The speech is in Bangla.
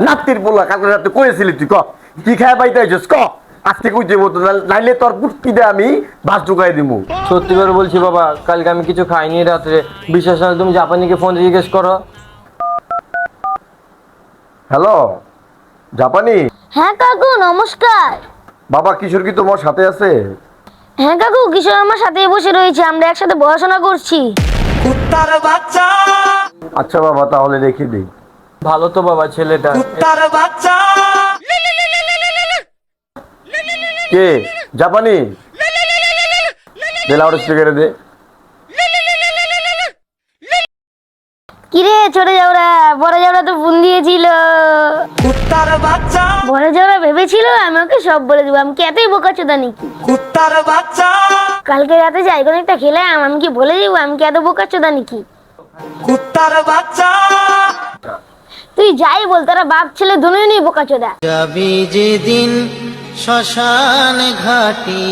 নাতির পোলা কালকে রাতে করেছিলি তুই ক কি খায় পাইতে আইছিস ক আজকে কই যাবো তো নাইলে তোর পুষ্টি দিয়ে আমি ভাত ঢুকাই দিমু। সত্যি করে বলছি বাবা, কালকে আমি কিছু খাইনি রাত্রে। বিশ্বাস না তুমি জাপানিকে ফোন দিয়ে জিজ্ঞেস করো। হ্যালো জাপানি। হ্যাঁ কাকু নমস্কার। বাবা কিশোর কি তোমার সাথে আছে? হ্যাঁ কাকু, কিশোর আমার সাথেই বসে রয়েছে, আমরা একসাথে পড়াশোনা করছি। কুত্তার বাচ্চা, আচ্ছা বাবা তাহলে রেখে দিই। ভালো তো বাবা ছেলেটা। কুত্তার বাচ্চা। কে জাপানি? দে লাউড স্পিকারে দে। কিরে ছোট যাওরা, বড় যাওরা তো ফোন দিয়েছিল। কুত্তার বাচ্চা, বড় যাওরা ভেবেছিল আমি ওকে সব বলে দেবো। আমি কি এতই বোকাচোদা নাকি? কুত্তার বাচ্চা, কালকে রাতে যাই কোনো একটা খেলাম, আমি কি বলে দেবো আমি কি এত বোকাচোদা নাকি? কুত্তার বাচ্চা। তুই যাই বল, তারা বাপ ছেলে দুজনেই বোকাচোদা। যাবি যেদিন শ্মশান ঘাটি।